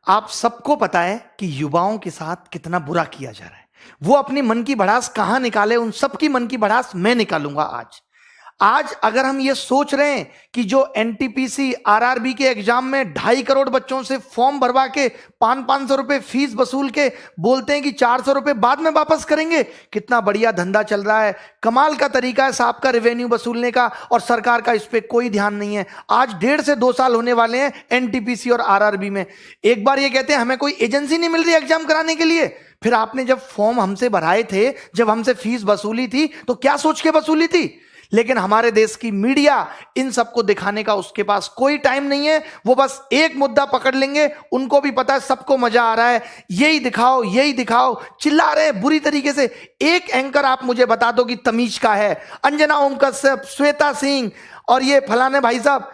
आप सबको पता है कि युवाओं के साथ कितना बुरा किया जा रहा है। वो अपनी मन की भड़ास कहां निकाले, उन सबकी मन की भड़ास मैं निकालूंगा आज अगर हम ये सोच रहे हैं कि जो एनटीपीसी आरआरबी के एग्जाम में 2.5 करोड़ बच्चों से फॉर्म भरवा के 500 रुपए फीस वसूल के बोलते हैं कि 400 रुपए बाद में वापस करेंगे, कितना बढ़िया धंधा चल रहा है। कमाल का तरीका है साहब का रेवेन्यू वसूलने का, और सरकार का इस पे कोई ध्यान नहीं है। आज 1.5 से 2 साल होने वाले हैं एनटीपीसी और आरआरबी में। एक बार ये कहते हैं हमें कोई एजेंसी नहीं मिल रही एग्जाम कराने के लिए। फिर आपने जब फॉर्म हमसे भराए थे, जब हमसे फीस वसूली थी, तो क्या सोच के वसूली थी? लेकिन हमारे देश की मीडिया इन सबको दिखाने का उसके पास कोई टाइम नहीं है। वो बस एक मुद्दा पकड़ लेंगे, उनको भी पता है सबको मजा आ रहा है, यही दिखाओ यही दिखाओ, चिल्ला रहे हैं बुरी तरीके से। एक एंकर आप मुझे बता दो कि तमीज का है, अंजना ओम कश्यप, श्वेता सिंह और ये फलाने भाई साहब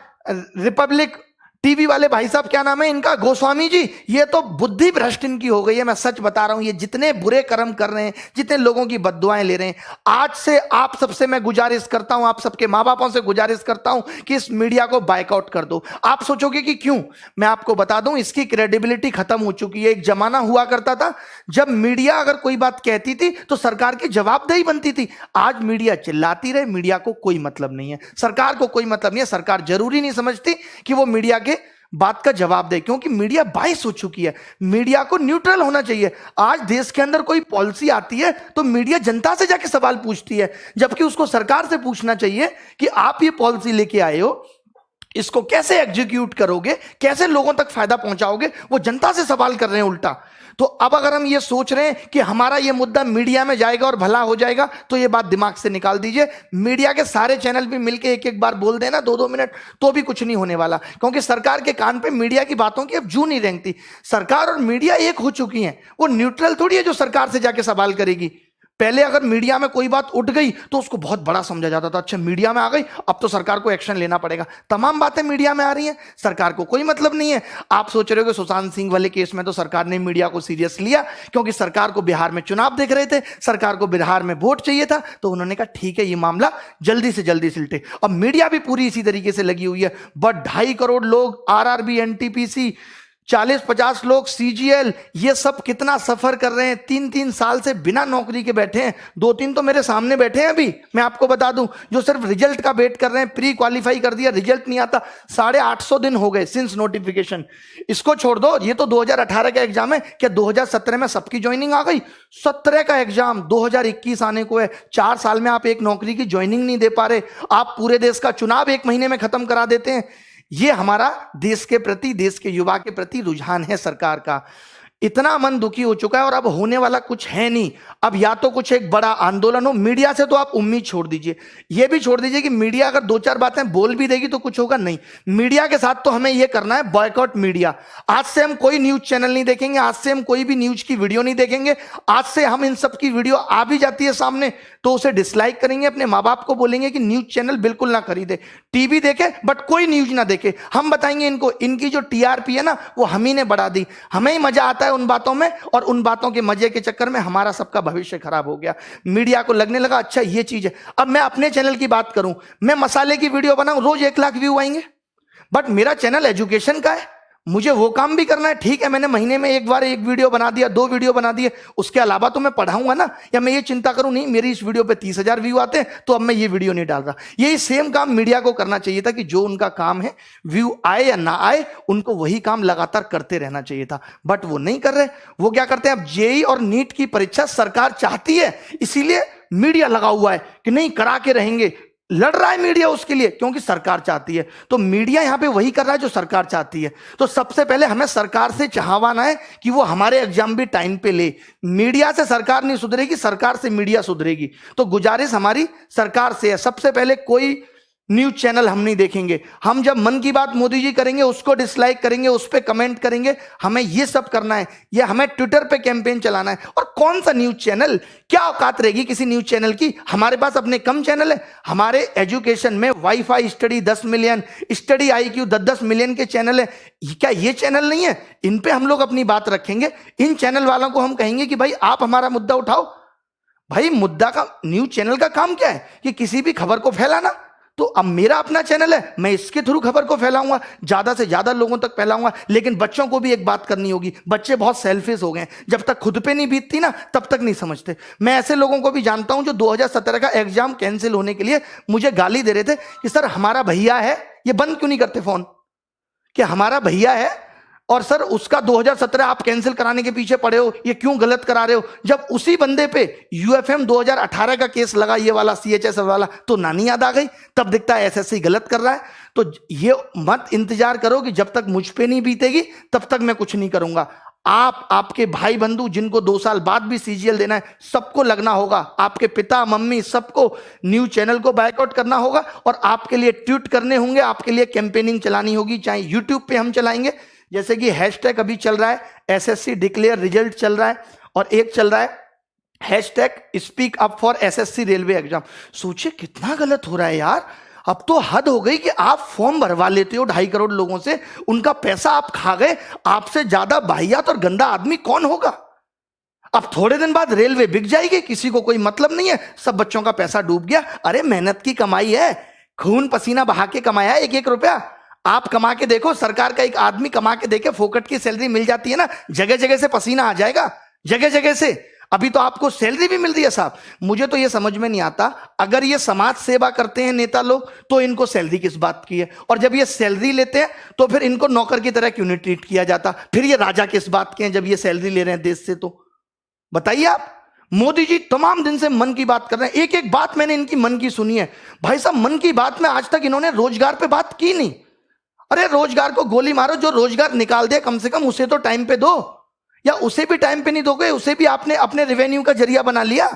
रिपब्लिक टीवी वाले भाई साहब, क्या नाम है इनका, गोस्वामी जी, ये तो बुद्धि भ्रष्ट इनकी हो गई है। मैं सच बता रहा हूं, ये जितने बुरे कर्म कर रहे हैं, जितने लोगों की बद्दुआएं ले रहे हैं, आज से आप सबसे मैं गुजारिश करता हूं, आप सबके मां बापों से गुजारिश करता हूं कि इस मीडिया को बायकॉट कर दो। आप सोचोगे कि क्यों, मैं आपको बता दूं, इसकी क्रेडिबिलिटी खत्म हो चुकी है। एक जमाना हुआ करता था जब मीडिया अगर कोई बात कहती थी तो सरकार की जवाबदेही बनती थी। आज मीडिया चिल्लाती रहे, मीडिया को कोई मतलब नहीं है, सरकार को कोई मतलब नहीं है। सरकार जरूरी नहीं समझती कि वो मीडिया बात का जवाब दे, क्योंकि मीडिया बाइस हो चुकी है। मीडिया को न्यूट्रल होना चाहिए। आज देश के अंदर कोई पॉलिसी आती है तो मीडिया जनता से जाके सवाल पूछती है, जबकि उसको सरकार से पूछना चाहिए कि आप ये पॉलिसी लेके आए हो, इसको कैसे एग्जीक्यूट करोगे, कैसे लोगों तक फायदा पहुंचाओगे। वो जनता से सवाल कर रहे हैं उल्टा। तो अब अगर हम ये सोच रहे हैं कि हमारा ये मुद्दा मीडिया में जाएगा और भला हो जाएगा, तो ये बात दिमाग से निकाल दीजिए। मीडिया के सारे चैनल भी मिलके एक एक बार बोल देना 2-2 मिनट, तो भी कुछ नहीं होने वाला, क्योंकि सरकार के कान पे मीडिया की बातों की अब जू नहीं रेंगती। सरकार और मीडिया एक हो चुकी हैं, वो न्यूट्रल थोड़ी है जो सरकार से जाके सवाल करेगी। पहले अगर मीडिया में कोई बात उठ गई तो उसको बहुत बड़ा समझा जाता था, अच्छा मीडिया में आ गई अब तो सरकार को एक्शन लेना पड़ेगा। तमाम बातें मीडिया में आ रही हैं, सरकार को कोई मतलब नहीं है। आप सोच रहे हो कि सुशांत सिंह वाले केस में तो सरकार ने मीडिया को सीरियस लिया, क्योंकि सरकार को बिहार में चुनाव देख रहे थे, सरकार को बिहार में वोट चाहिए था, तो उन्होंने कहा ठीक है ये मामला जल्दी से जल्दी सिलटे। अब मीडिया भी पूरी इसी तरीके से लगी हुई है। बट 2.5 करोड़ लोग आरआरबी, एनटीपीसी, 40-50 लोग सीजीएल, ये सब कितना सफर कर रहे हैं। 3-3 साल से बिना नौकरी के बैठे हैं। 2-3 तो मेरे सामने बैठे हैं अभी, मैं आपको बता दूं, जो सिर्फ रिजल्ट का वेट कर रहे हैं। प्री क्वालिफाई कर दिया, रिजल्ट नहीं आता, 850 दिन हो गए सिंस नोटिफिकेशन। इसको छोड़ दो, ये तो 2018 का एग्जाम है, क्या 2017 में सबकी ज्वाइनिंग आ गई? 17 का एग्जाम 2021 आने को है। 4 साल में आप एक नौकरी की ज्वाइनिंग नहीं दे पा रहे। आप पूरे देश का चुनाव 1 महीने में खत्म करा देते हैं। ये हमारा देश के प्रति, देश के युवा के प्रति रुझान है सरकार का। इतना मन दुखी हो चुका है, और अब होने वाला कुछ है नहीं। अब या तो कुछ एक बड़ा आंदोलन हो। मीडिया से तो आप उम्मीद छोड़ दीजिए, ये भी छोड़ दीजिए कि मीडिया अगर 2-4 बातें बोल भी देगी तो कुछ होगा नहीं। मीडिया के साथ तो हमें यह करना है, बॉयकॉट मीडिया। आज से हम कोई न्यूज चैनल नहीं देखेंगे, आज से हम कोई भी न्यूज की वीडियो नहीं देखेंगे। आज से हम इन सब की वीडियो आ भी जाती है सामने तो उसे डिसलाइक करेंगे, अपने माँ बाप को बोलेंगे कि न्यूज चैनल बिल्कुल ना खरीदे, टीवी देखे बट कोई न्यूज ना देखे। हम बताएंगे इनको, इनकी जो टीआरपी है ना वो हम ही ने बढ़ा दी। हमें ही मजा आता है उन बातों में, और उन बातों के मजे के चक्कर में हमारा सबका भविष्य खराब हो गया। मीडिया को लगने लगा अच्छा ये चीज है। अब मैं अपने चैनल की बात करूं, मैं मसाले की वीडियो बनाऊं, रोज 1 लाख व्यू आएंगे, बट मेरा चैनल एजुकेशन का है, मुझे वो काम भी करना है। ठीक है, मैंने महीने में एक बार 1 वीडियो बना दिया, 2 वीडियो बना दिए, उसके अलावा तो मैं पढ़ाऊंगा ना। या मैं ये चिंता करूं नहीं मेरी इस वीडियो पे 30,000 व्यू आते हैं तो अब मैं ये वीडियो नहीं डाल रहा। यही सेम काम मीडिया को करना चाहिए था कि जो उनका काम है, व्यू आए या ना आए, उनको वही काम लगातार करते रहना चाहिए था। बट वो नहीं कर रहे। वो क्या करते हैं, अब जेईई और नीट की परीक्षा सरकार चाहती है, इसीलिए मीडिया लगा हुआ है कि नहीं करा के रहेंगे। लड़ रहा है मीडिया उसके लिए, क्योंकि सरकार चाहती है। तो मीडिया यहां पे वही कर रहा है जो सरकार चाहती है। तो सबसे पहले हमें सरकार से चाहवाना है कि वो हमारे एग्जाम भी टाइम पे ले। मीडिया से सरकार नहीं सुधरेगी, सरकार से मीडिया सुधरेगी। तो गुजारिश हमारी सरकार से है, सबसे पहले कोई न्यूज चैनल हम नहीं देखेंगे। हम जब मन की बात मोदी जी करेंगे उसको डिसलाइक करेंगे, उस पर कमेंट करेंगे। हमें ये सब करना है, ये हमें ट्विटर पे कैंपेन चलाना है। और कौन सा न्यूज चैनल, क्या औकात रहेगी किसी न्यूज चैनल की? हमारे पास अपने कम चैनल है। हमारे एजुकेशन में wifi study 10 million, study IQ 10-10 million के चैनल है। क्या ये चैनल नहीं है? इन पे हम लोग अपनी बात रखेंगे। इन चैनल वालों को हम कहेंगे कि भाई आप हमारा मुद्दा उठाओ। भाई मुद्दा का, न्यूज चैनल का काम क्या है कि किसी भी खबर को फैलाना। तो अब मेरा अपना चैनल है, मैं इसके थ्रू खबर को फैलाऊंगा, ज्यादा से ज्यादा लोगों तक फैलाऊंगा। लेकिन बच्चों को भी एक बात करनी होगी, बच्चे बहुत सेल्फिश हो गए, जब तक खुद पे नहीं बीतती ना तब तक नहीं समझते। मैं ऐसे लोगों को भी जानता हूं जो 2017 का एग्जाम कैंसिल होने के लिए मुझे गाली दे रहे थे कि सर हमारा भैया है, ये बंद क्यों नहीं करते फोन, कि हमारा भैया है और सर उसका 2017 आप कैंसिल कराने के पीछे पड़े हो, ये क्यों गलत करा रहे हो। जब उसी बंदे पे यूएफएम 2018 का केस लगा, ये वाला सीएचएस वाला, तो नानी याद आ गई, तब दिखता है एसएससी गलत कर रहा है। तो ये मत इंतजार करो कि जब तक मुझ पे नहीं बीतेगी तब तक मैं कुछ नहीं करूंगा। आप, आपके भाई बंधु जिनको 2 साल बाद भी सीजीएल देना है, सबको लगना होगा, आपके पिता मम्मी सबको न्यूज चैनल को बायकॉट करना होगा और आपके लिए ट्वीट करने होंगे, आपके लिए कैंपेनिंग चलानी होगी। चाहे यूट्यूब पे हम चलाएंगे, जैसे कि हैशटैग अभी चल रहा है एसएससी डिक्लेयर रिजल्ट चल रहा है, और एक चल रहा है hashtag speak up for SSC railway exam. सोचिए कितना गलत हो रहा है यार। अब तो हद हो गई कि आप फॉर्म भरवा लेते हो 2.5 करोड़ लोगों से, उनका पैसा आप खा गए, आपसे ज्यादा वाहियात और गंदा आदमी कौन होगा। अब थोड़े दिन बाद रेलवे बिक जाएगी, किसी को कोई मतलब नहीं है, सब बच्चों का पैसा डूब गया। अरे मेहनत की कमाई है, खून पसीना बहा के कमाया है 1-1 रुपया। आप कमा के देखो, सरकार का एक आदमी कमा के देखे, फोकट की सैलरी मिल जाती है ना, जगह जगह से पसीना आ जाएगा, जगह जगह से। अभी तो आपको सैलरी भी मिल रही है साहब। मुझे तो ये समझ में नहीं आता, अगर ये समाज सेवा करते हैं नेता लोग तो इनको सैलरी किस बात की है, और जब ये सैलरी लेते हैं तो फिर इनको नौकर की तरह क्यों नहीं ट्रीट किया जाता। फिर ये राजा किस बात के हैं जब ये सैलरी ले रहे हैं देश से। तो बताइए आप। मोदी जी तमाम दिन से मन की बात कर रहे हैं, एक एक बात मैंने इनकी मन की सुनी है। भाई साहब मन की बात में आज तक इन्होंने रोजगार पे बात की नहीं। अरे रोजगार को गोली मारो, जो रोजगार निकाल दे कम से कम उसे तो टाइम पे दो, या उसे भी टाइम पे नहीं दोगे, उसे भी आपने अपने रेवेन्यू का जरिया बना लिया।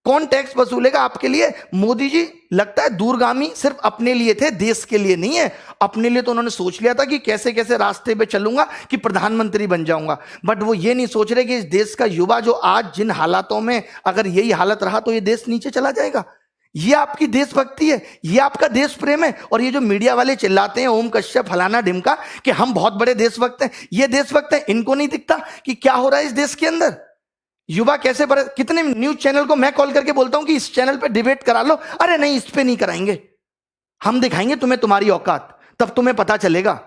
कौन टैक्स वसूलेगा आपके लिए। मोदी जी लगता है दूरगामी सिर्फ अपने लिए थे, देश के लिए नहीं है। अपने लिए तो उन्होंने सोच लिया था कि कैसे कैसे रास्ते पे चलूंगा कि प्रधानमंत्री बन जाऊंगा, बट वो ये नहीं सोच रहे कि इस देश का युवा जो आज जिन हालातों में, अगर यही हालत रहा तो ये देश नीचे चला जाएगा। ये आपकी देशभक्ति है, ये आपका देश प्रेम है। और ये जो मीडिया वाले चिल्लाते हैं ओम कश्यप फलाना ढिमका कि हम बहुत बड़े देशभक्त हैं, ये देशभक्त हैं, इनको नहीं दिखता कि क्या हो रहा है इस देश के अंदर। युवा कैसे बड़े, कितने न्यूज चैनल को मैं कॉल करके बोलता हूं कि इस चैनल पे डिबेट करा लो, अरे नहीं इस पे नहीं कराएंगे, हम दिखाएंगे तुम्हें तुम्हारी औकात, तब तुम्हें पता चलेगा।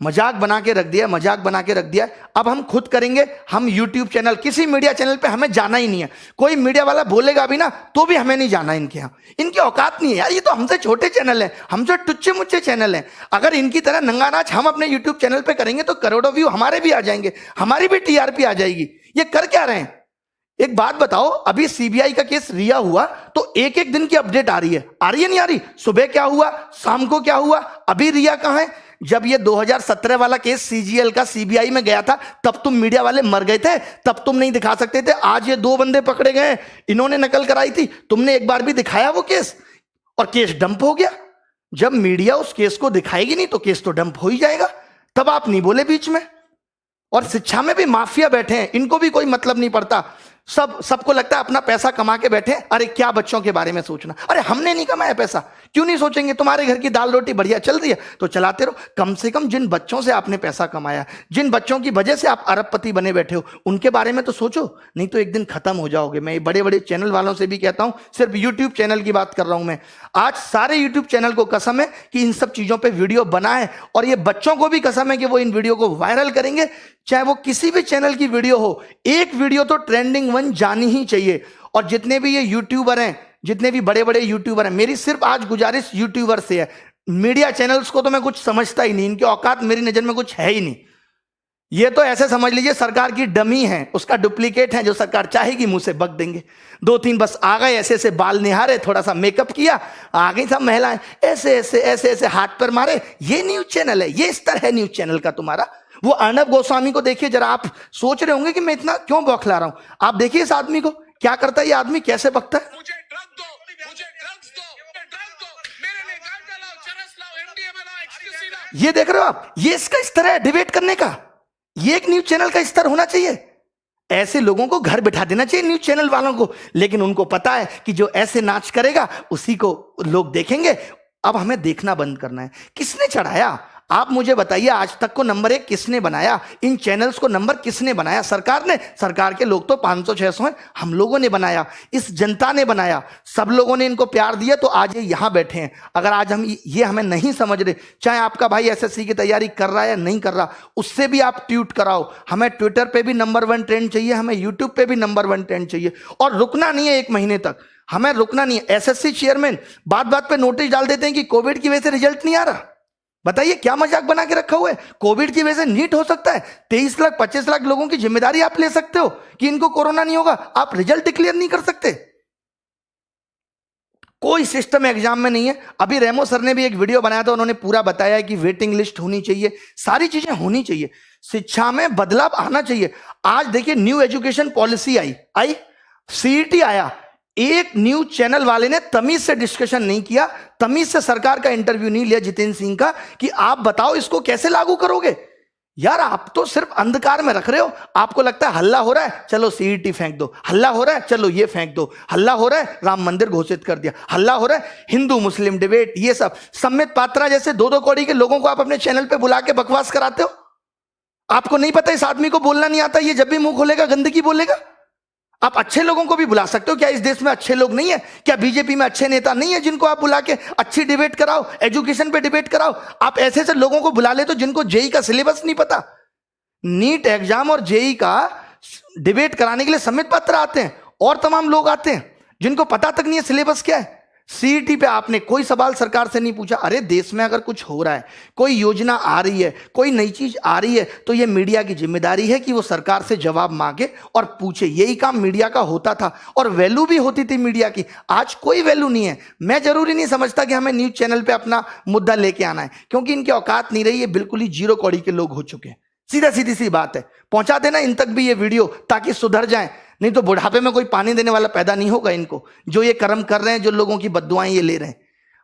मजाक बना के रख दिया, मजाक बना के रख दिया। अब हम खुद करेंगे, हम यूट्यूब चैनल, किसी मीडिया चैनल पे हमें जाना ही नहीं है। कोई मीडिया वाला बोलेगा भी ना तो भी हमें नहीं जाना इनके यहाँ, इनकी औकात नहीं है यार। ये तो हमसे छोटे चैनल है, हमसे टुच्चे मुच्चे चैनल है। अगर इनकी तरह नंगा नाच हम अपने यूट्यूब चैनल पे करेंगे तो करोड़ों व्यू हमारे भी आ जाएंगे, हमारी भी टीआरपी आ जाएगी। ये कर क्या रहे हैं। एक बात बताओ, अभी सीबीआई का केस रिया हुआ तो एक एक दिन की अपडेट आ रही है नहीं आ रही। सुबह क्या हुआ, शाम को क्या हुआ, अभी रिया कहां है। जब ये 2017 वाला केस सीजीएल का सीबीआई में गया था तब तुम मीडिया वाले मर गए थे, तब तुम नहीं दिखा सकते थे। आज ये 2 बंदे पकड़े गए, इन्होंने नकल कराई थी, तुमने एक बार भी दिखाया वो केस, और केस डंप हो गया। जब मीडिया उस केस को दिखाएगी नहीं तो केस तो डंप हो ही जाएगा। तब आप नहीं बोले बीच में। और शिक्षा में भी माफिया बैठे हैं, इनको भी कोई मतलब नहीं पड़ता। सबको लगता है अपना पैसा कमा के बैठे। अरे क्या बच्चों के बारे में सोचना, अरे हमने नहीं कमाया पैसा, क्यों नहीं सोचेंगे। तुम्हारे घर की दाल रोटी बढ़िया चल रही है तो चलाते रहो। कम से कम जिन बच्चों से आपने पैसा कमाया, जिन बच्चों की वजह से आप अरबपति बने बैठे हो, उनके बारे में तो सोचो, नहीं तो एक दिन खत्म हो जाओगे। मैं बड़े बड़े चैनल वालों से भी कहता हूं, सिर्फ यूट्यूब चैनल की बात कर रहा हूं मैं। आज सारे यूट्यूब चैनल को कसम है कि इन सब चीजों पर वीडियो बनाए, और ये बच्चों को भी कसम है कि वो इन वीडियो को वायरल करेंगे। चाहे वो किसी भी चैनल की वीडियो हो, एक वीडियो तो ट्रेंडिंग 1 जानी ही चाहिए। और जितने भी ये यूट्यूबर हैं, जितने भी बड़े बड़े यूट्यूबर हैं, मेरी सिर्फ आज गुजारिश यूट्यूबर से है। मीडिया चैनल्स को तो मैं कुछ समझता ही नहीं, इनकी औकात मेरी नजर में कुछ है ही नहीं। ये तो ऐसे समझ लीजिए सरकार की डमी है, उसका डुप्लीकेट है, जो सरकार चाहेगी मुंह से बक देंगे। 2-3 बस आ गए, ऐसे ऐसे बाल निहारे, थोड़ा सा मेकअप किया, आ गई सब महिलाएं, ऐसे ऐसे ऐसे ऐसे हाथ पर मारे। ये न्यूज चैनल है, ये स्तर है न्यूज चैनल का तुम्हारा। वो अर्णब गोस्वामी को देखिए जरा, आप सोच रहे होंगे कि मैं इतना क्यों बौखला रहा हूं। आप देखिए इस आदमी को, क्या करता है ये आदमी, कैसे बकता है। मुझे ड्रग दो, मुझे ड्रग्स दो, ड्रग दो, मेरे लिए गांजा लाओ, चरस लाओ, एमडीएमए लाओ, एक्सक्यूसी लाओ। ये देख रहे हो आप, ये इसका स्तर है डिबेट करने का। ये एक न्यूज चैनल का स्तर होना चाहिए। ऐसे लोगों को घर बिठा देना चाहिए न्यूज चैनल वालों को। लेकिन उनको पता है कि जो ऐसे नाच करेगा उसी को लोग देखेंगे। अब हमें देखना बंद करना है। किसने चढ़ाया, आप मुझे बताइए, आज तक को नंबर 1 किसने बनाया? इन चैनल्स को नंबर किसने बनाया? सरकार ने। सरकार के लोग तो 500-600 हैं, हम लोगों ने बनाया, इस जनता ने बनाया, सब लोगों ने इनको प्यार दिया तो आज ये यहां बैठे हैं। अगर आज हम ये हमें नहीं समझ रहे, चाहे आपका भाई एसएससी की तैयारी कर रहा है या नहीं कर रहा, उससे भी आप ट्वीट कराओ। हमें ट्विटर पे भी नंबर 1 ट्रेंड चाहिए, हमें यूट्यूब पे भी नंबर 1 ट्रेंड चाहिए, और रुकना नहीं है 1 महीने तक, हमें रुकना नहीं है। एसएससी चेयरमैन बात बात पे नोटिस डाल देते हैं कि कोविड की वजह से रिजल्ट नहीं आ रहा। बताइए क्या मजाक बना के रखा हुआ है? कोविड की वजह से नीट हो सकता है? 23 लाख 25 लाख लोगों की जिम्मेदारी आप ले सकते हो कि इनको कोरोना नहीं होगा, आप रिजल्ट डिक्लेयर नहीं कर सकते? कोई सिस्टम एग्जाम में नहीं है। अभी रेमो सर ने भी एक वीडियो बनाया था, उन्होंने पूरा बताया कि वेटिंग लिस्ट होनी चाहिए, सारी चीजें होनी चाहिए, शिक्षा में बदलाव आना चाहिए। आज देखिए न्यू एजुकेशन पॉलिसी आई, सीईटी आया, एक न्यूज चैनल वाले ने तमीज से डिस्कशन नहीं किया, तमीज से सरकार का इंटरव्यू नहीं लिया जितेंद्र सिंह का कि आप बताओ इसको कैसे लागू करोगे। यार आप तो सिर्फ अंधकार में रख रहे हो। आपको लगता है हल्ला हो रहा है, चलो सीईटी फेंक दो, हल्ला हो रहा है, चलो ये फेंक दो, हल्ला हो रहा है, राम मंदिर घोषित कर दिया, हल्ला हो रहा है, हिंदू मुस्लिम डिबेट, ये सब। सम्मित पात्रा जैसे 2-2 कौड़ी के लोगों को आप अपने चैनल पे बुला के बकवास कराते हो। आपको नहीं पता इस आदमी को बोलना नहीं आता, ये जब भी मुंह खोलेगा गंदगी बोलेगा। आप अच्छे लोगों को भी बुला सकते हो। क्या इस देश में अच्छे लोग नहीं है? क्या बीजेपी में अच्छे नेता नहीं है जिनको आप बुला के अच्छी डिबेट कराओ, एजुकेशन पे डिबेट कराओ? आप ऐसे ऐसे लोगों को बुला ले तो जिनको जेई का सिलेबस नहीं पता, नीट एग्जाम और जेई का डिबेट कराने के लिए सम्मित पात्र आते हैं और तमाम लोग आते हैं जिनको पता तक नहीं है सिलेबस क्या है। सीईटी पे आपने कोई सवाल सरकार से नहीं पूछा। अरे देश में अगर कुछ हो रहा है, कोई योजना आ रही है, कोई नई चीज आ रही है, तो ये मीडिया की जिम्मेदारी है कि वो सरकार से जवाब मांगे और पूछे। यही काम मीडिया का होता था और वैल्यू भी होती थी मीडिया की। आज कोई वैल्यू नहीं है। मैं जरूरी नहीं समझता कि हमें न्यूज चैनल पे अपना मुद्दा लेके आना है, क्योंकि इनकी औकात नहीं रही है, बिल्कुल ही 0 कौड़ी के लोग हो चुके हैं। सीधी सी बात है, पहुंचा देना इन तक भी ये वीडियो ताकि सुधर जाए, नहीं तो बुढ़ापे में कोई पानी देने वाला पैदा नहीं होगा इनको, जो ये कर्म कर रहे हैं, जो लोगों की बद्दुआएं ये ले रहे हैं।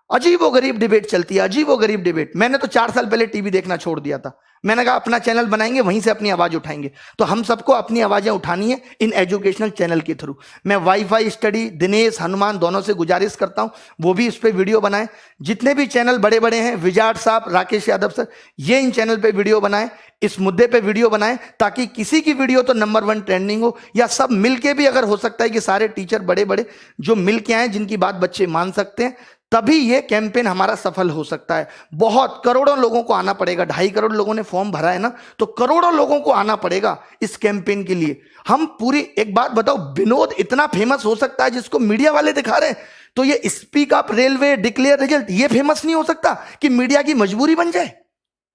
अजीबो गरीब डिबेट चलती है, अजीबो गरीब डिबेट। मैंने तो 4 साल पहले टीवी देखना छोड़ दिया था। मैंने कहा अपना चैनल बनाएंगे, वहीं से अपनी आवाज उठाएंगे। तो हम सबको अपनी आवाजें उठानी है इन एजुकेशनल चैनल के थ्रू। मैं वाईफाई स्टडी, दिनेश, हनुमान दोनों से गुजारिश करता हूं वो भी इस पे वीडियो बनाएं। जितने भी चैनल बड़े बड़े हैं, विजाट साहब, राकेश यादव सर, ये इन चैनल पे वीडियो बनाएं, इस मुद्दे पे वीडियो बनाएं, ताकि किसी की वीडियो तो नंबर 1 ट्रेंडिंग हो, या सब मिलके भी, अगर हो सकता है कि सारे टीचर बड़े बड़े जो मिलके आए, जिनकी बात बच्चे मान सकते हैं, तभी ये कैंपेन हमारा सफल हो सकता है। बहुत करोड़ों लोगों को आना पड़ेगा। 2.5 करोड़ लोगों ने फॉर्म भरा है ना, तो करोड़ों लोगों को आना पड़ेगा इस कैंपेन के लिए। हम पूरी, एक बात बताओ, विनोद इतना फेमस हो सकता है जिसको मीडिया वाले दिखा रहे हैं, तो ये speak up railway declare result ये फेमस नहीं हो सकता कि मीडिया की मजबूरी बन जाए?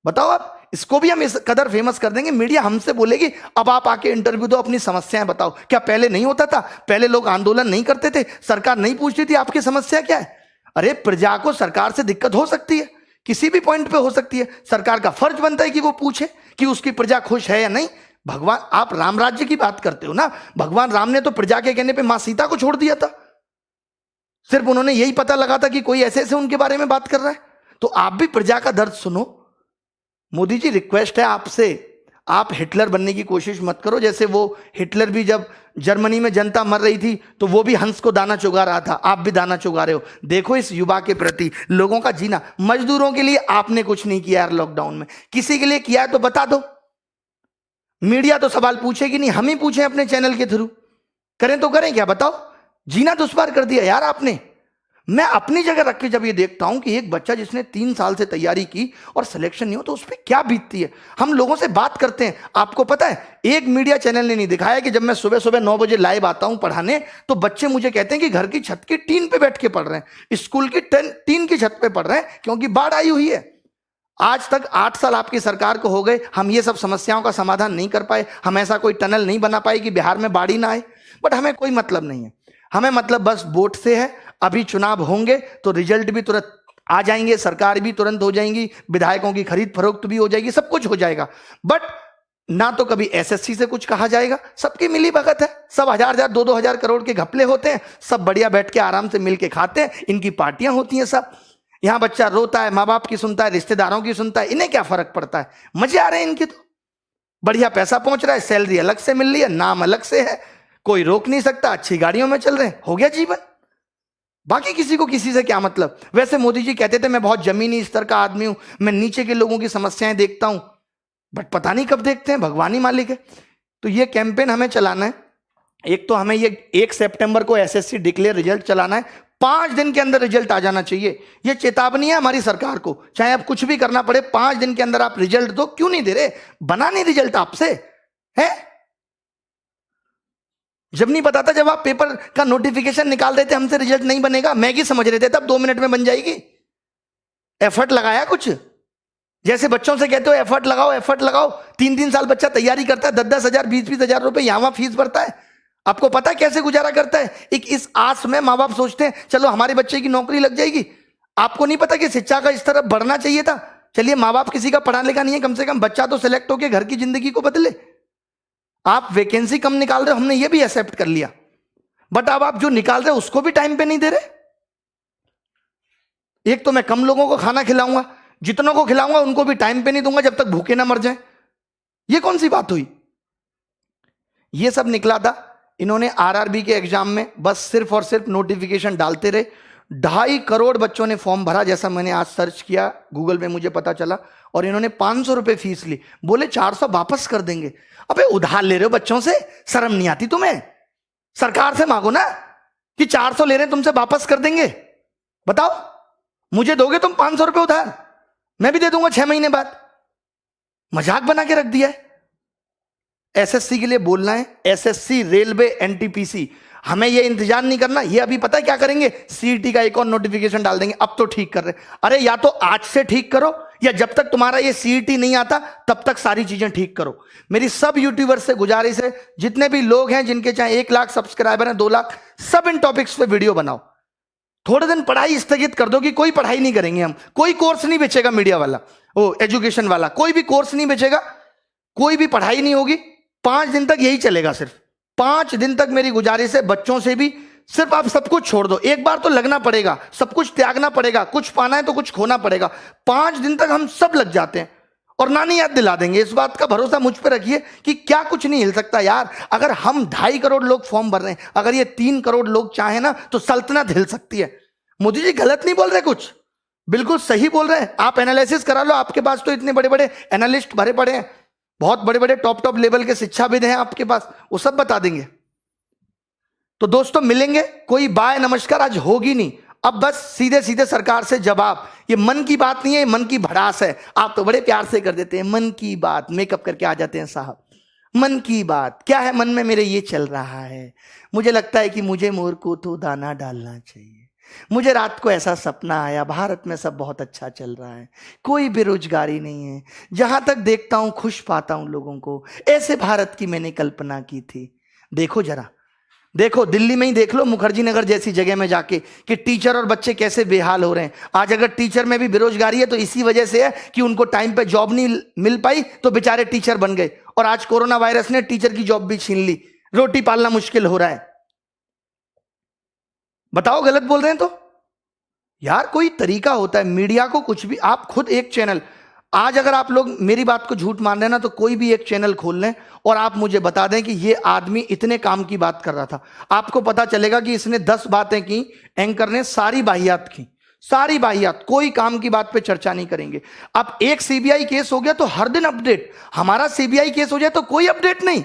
बताओ आप, इसको भी हम इस कदर फेमस कर देंगे, मीडिया हमसे बोलेगी अब आप आके इंटरव्यू दो, अपनी समस्याएं बताओ। क्या पहले नहीं होता था? पहले लोग आंदोलन नहीं करते थे, सरकार नहीं पूछती थी आपकी समस्या क्या है? अरे प्रजा को सरकार से दिक्कत हो सकती है, किसी भी पॉइंट पे हो सकती है। सरकार का फर्ज बनता है कि वो पूछे कि उसकी प्रजा खुश है या नहीं। भगवान, आप राम राज्य की बात करते हो ना, भगवान राम ने तो प्रजा के कहने पे मां सीता को छोड़ दिया था। सिर्फ उन्होंने यही पता लगा था कि कोई ऐसे ऐसे उनके बारे में बात कर रहा है। तो आप भी प्रजा का दर्द सुनो। मोदी जी, रिक्वेस्ट है आपसे, आप हिटलर बनने की कोशिश मत करो। जैसे वो हिटलर भी जब जर्मनी में जनता मर रही थी तो वो भी हंस को दाना चुगा रहा था, आप भी दाना चुगा रहे हो। देखो इस युवा के प्रति, लोगों का जीना। मजदूरों के लिए आपने कुछ नहीं किया यार लॉकडाउन में, किसी के लिए किया है तो बता दो। मीडिया तो सवाल पूछेगी नहीं, हम ही पूछें अपने चैनल के थ्रू। करें तो करें क्या, बताओ? जीना दुश्वार कर दिया यार आपने। मैं अपनी जगह रख के जब ये देखता हूं कि एक बच्चा जिसने 3 साल से तैयारी की और सिलेक्शन नहीं हो, तो उस पर क्या बीतती है। हम लोगों से बात करते हैं, आपको पता है एक मीडिया चैनल ने नहीं दिखाया कि जब मैं सुबह सुबह 9 बजे लाइव आता हूं पढ़ाने, तो बच्चे मुझे कहते हैं कि घर की छत की टीन पे बैठ के पढ़ रहे हैं, स्कूल की टीन की छत पे पढ़ रहे हैं, क्योंकि बाढ़ आई हुई है। आज तक 8 साल आपकी सरकार को हो गए, हम ये सब समस्याओं का समाधान नहीं कर पाए, हम ऐसा कोई टनल नहीं बना पाए कि बिहार में बाढ़ ही ना आए। बट हमें कोई मतलब नहीं है, हमें मतलब बस वोट से है। अभी चुनाव होंगे तो रिजल्ट भी तुरंत आ जाएंगे, सरकार भी तुरंत हो जाएंगी, विधायकों की खरीद फरोख्त भी हो जाएगी, सब कुछ हो जाएगा। बट ना तो कभी एसएससी से कुछ कहा जाएगा, सबकी मिली भगत है, सब 1000-1000 2-2000 करोड़ के घपले होते हैं, सब बढ़िया बैठ के आराम से मिल के खाते हैं, इनकी पार्टियां होती हैं सब। यहां बच्चा रोता है, माँ बाप की सुनता है, रिश्तेदारों की सुनता है, इन्हें क्या फर्क पड़ता है? मजे आ रहे हैं इनके, तो बढ़िया पैसा पहुंच रहा है, सैलरी अलग से मिल रही है, नाम अलग से है, कोई रोक नहीं सकता, अच्छी गाड़ियों में चल रहे हैं, हो गया जीवन। बाकी किसी को किसी से क्या मतलब। वैसे मोदी जी कहते थे मैं बहुत जमीनी स्तर का आदमी हूं, मैं नीचे के लोगों की समस्याएं देखता हूं, बट पता नहीं कब देखते हैं, भगवान ही मालिक है। तो ये कैंपेन हमें चलाना है। एक तो हमें ये 1 सितंबर को एसएससी डिक्लेयर रिजल्ट चलाना है, 5 दिन के अंदर रिजल्ट आ जाना चाहिए। ये चेतावनी है हमारी सरकार को, चाहे अब कुछ भी करना पड़े, 5 दिन के अंदर आप रिजल्ट दो। क्यों नहीं दे रहे? बना नहीं रिजल्ट आपसे है? जब नहीं पता था, जब आप पेपर का नोटिफिकेशन निकाल रहे थे, हमसे रिजल्ट नहीं बनेगा, मैगी समझ रहे थे, तब 2 मिनट में बन जाएगी। एफर्ट लगाया कुछ? जैसे बच्चों से कहते हो एफर्ट लगाओ, एफर्ट लगाओ, 3-3 साल बच्चा तैयारी करता है, 10-10 हजार 20-20 हजार रुपए यहां फीस भरता है। आपको पता है कैसे गुजारा करता है? इस आस में माँ बाप सोचते हैं चलो हमारे बच्चे की नौकरी लग जाएगी। आपको नहीं पता कि शिक्षा का इस तरफ बढ़ना चाहिए था। चलिए माँ बाप किसी का पढ़ा लिखा नहीं है, कम से कम बच्चा तो सिलेक्ट होकर घर की जिंदगी को बदले। आप वैकेंसी कम निकाल रहे हो, हमने ये भी एक्सेप्ट कर लिया, बट अब आप जो निकाल रहे हो उसको भी टाइम पे नहीं दे रहे। एक तो मैं कम लोगों को खाना खिलाऊंगा, जितनों को खिलाऊंगा उनको भी टाइम पे नहीं दूंगा जब तक भूखे ना मर जाएं। ये कौन सी बात हुई? ये सब निकला था। इन्होंने आरआरबी के एग्जाम में बस सिर्फ और सिर्फ नोटिफिकेशन डालते रहे। 2.5 करोड़ बच्चों ने फॉर्म भरा, जैसा मैंने आज सर्च किया गूगल में मुझे पता चला, और इन्होंने 500 रुपए फीस ली। बोले 400 वापस कर देंगे। अबे उधार ले रहे हो बच्चों से, शर्म नहीं आती तुम्हें? सरकार से मांगो ना कि 400 ले रहे हैं तुमसे, वापस कर देंगे। बताओ, मुझे दोगे तुम 500 रुपए उधार, मैं भी दे दूंगा 6 महीने बाद। मजाक बना के रख दिया है। एसएससी के लिए बोलना है, एसएससी, रेलवे, एनटीपीसी, हमें ये इंतजार नहीं करना। ये अभी पता है क्या करेंगे? सीईटी का एक और नोटिफिकेशन डाल देंगे। अब तो ठीक कर रहे, अरे या तो आज से ठीक करो, या जब तक तुम्हारा ये सीईटी नहीं आता तब तक सारी चीजें ठीक करो। मेरी सब यूट्यूबर से गुजारिश है, जितने भी लोग हैं जिनके चाहे 1 लाख सब्सक्राइबर हैं, 2 लाख, सब इन टॉपिक्स पे वीडियो बनाओ। थोड़े दिन पढ़ाई स्थगित कर दो कि कोई पढ़ाई नहीं करेंगे हम, कोई कोर्स नहीं बेचेगा मीडिया वाला, वो एजुकेशन वाला, कोई भी कोर्स नहीं बेचेगा, कोई भी पढ़ाई नहीं होगी। 5 दिन तक यही चलेगा। सिर्फ 5 दिन तक मेरी गुजारिश है, बच्चों से भी सिर्फ आप सब कुछ छोड़ दो। एक बार तो लगना पड़ेगा, सब कुछ त्यागना पड़ेगा, कुछ पाना है तो कुछ खोना पड़ेगा। 5 दिन तक हम सब लग जाते हैं और नानी याद दिला देंगे। इस बात का भरोसा मुझ पर रखिए कि क्या कुछ नहीं हिल सकता यार। अगर हम 2.5 करोड़ लोग फॉर्म भर रहे हैं, अगर ये 3 करोड़ लोग चाहे ना तो सल्तनत हिल सकती है। मोदी जी गलत नहीं बोल रहे, कुछ बिल्कुल सही बोल रहे हैं। आप एनालिसिस करा लो, आपके पास तो इतने बड़े बड़े एनालिस्ट भरे पड़े हैं, बहुत बड़े बड़े टॉप लेवल के शिक्षाविद हैं आपके पास, वो सब बता देंगे। तो दोस्तों मिलेंगे, कोई बाय नमस्कार आज होगी नहीं। अब बस सीधे सीधे सरकार से जवाब। ये मन की बात नहीं है, मन की भड़ास है। आप तो बड़े प्यार से कर देते हैं मन की बात, मेकअप करके आ जाते हैं साहब। मन की बात क्या है? मन में मेरे ये चल रहा है, मुझे लगता है कि मुझे मोर को तो दाना डालना चाहिए। मुझे रात को ऐसा सपना आया, भारत में सब बहुत अच्छा चल रहा है, कोई बेरोजगारी नहीं है, जहां तक देखता हूं खुश पाता हूं लोगों को। ऐसे भारत की मैंने कल्पना की थी। देखो जरा, देखो दिल्ली में ही देख लो, मुखर्जी नगर जैसी जगह में जाके कि टीचर और बच्चे कैसे बेहाल हो रहे हैं। आज अगर टीचर में भी बेरोजगारी है तो इसी वजह से है कि उनको टाइम पे जॉब नहीं मिल पाई, तो बेचारे टीचर बन गए। और आज कोरोना वायरस ने टीचर की जॉब भी छीन ली, रोटी पालना मुश्किल हो रहा है। बताओ गलत बोल रहे हैं तो? यार कोई तरीका होता है। मीडिया को कुछ भी, आप खुद एक चैनल, आज अगर आप लोग मेरी बात को झूठ मान रहे हैं ना, तो कोई भी एक चैनल खोल लें और आप मुझे बता दें कि ये आदमी इतने काम की बात कर रहा था। आपको पता चलेगा कि इसने 10 बातें की, एंकर ने सारी बाहियात की, सारी बाहियात, कोई काम की बात पे चर्चा नहीं करेंगे। अब एक सीबीआई केस हो गया तो हर दिन अपडेट, हमारा सीबीआई केस हो जाए तो कोई अपडेट नहीं।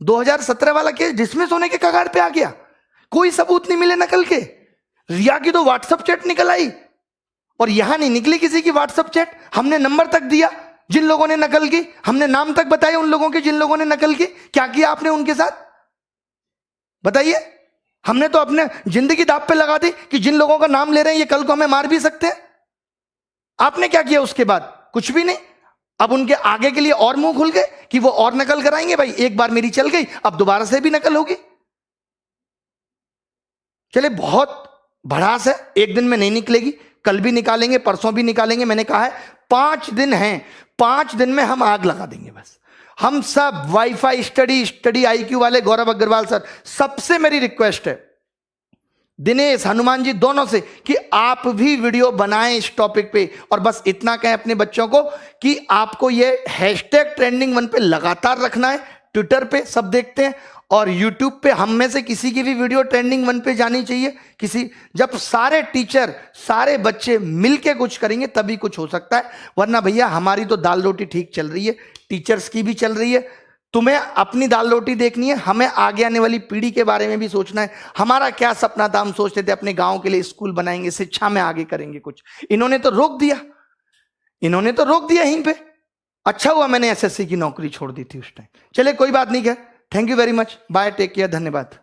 2017 वाला केस डिसमिस होने के कगार पे आ गया, कोई सबूत नहीं मिले नकल के। रिया की तो व्हाट्सएप चैट निकल आई, और यहां नहीं निकली किसी की व्हाट्सएप चैट। हमने नंबर तक दिया जिन लोगों ने नकल की, हमने नाम तक बताए उन लोगों के जिन लोगों ने नकल की। क्या किया आपने उनके साथ बताइए? हमने तो अपने जिंदगी दांव पे लगा दी कि जिन लोगों का नाम ले रहे हैं ये कल को हमें मार भी सकते हैं। आपने क्या किया उसके बाद? कुछ भी नहीं। अब उनके आगे के लिए और मुंह खुल गए कि वो और नकल कराएंगे। भाई एक बार मेरी चल गई, अब दोबारा से भी नकल होगी। चले बहुत भड़ास है, एक दिन में नहीं निकलेगी, कल भी निकालेंगे, परसों भी निकालेंगे। मैंने कहा है 5 दिन हैं, 5 दिन में हम आग लगा देंगे। बस हम सब वाईफाई स्टडी आईक्यू वाले गौरव अग्रवाल सर, सबसे मेरी रिक्वेस्ट है, दिनेश हनुमान जी दोनों से, कि आप भी वीडियो बनाएं इस टॉपिक पे। और बस इतना कहें अपने बच्चों को कि आपको ये हैशटैग ट्रेंडिंग 1 पे लगातार रखना है, ट्विटर पे सब देखते हैं। और YouTube पे हम में से किसी की भी वीडियो ट्रेंडिंग 1 पे जानी चाहिए? जब सारे टीचर सारे बच्चे मिलके कुछ करेंगे तभी कुछ हो सकता है, वरना भैया हमारी तो दाल रोटी ठीक चल रही है, टीचर्स की भी चल रही है। तुम्हें अपनी दाल रोटी देखनी है, हमें आगे आने वाली पीढ़ी के बारे में भी सोचना है। हमारा क्या सपना था, हम सोचते थे अपने गांव के लिए स्कूल बनाएंगे, शिक्षा में आगे करेंगे कुछ। इन्होंने तो रोक दिया, यहीं पे। अच्छा हुआ मैंने एसएससी की नौकरी छोड़ दी थी उस टाइम। चले कोई बात नहीं है। Thank you very much, bye, take care, धन्यवाद।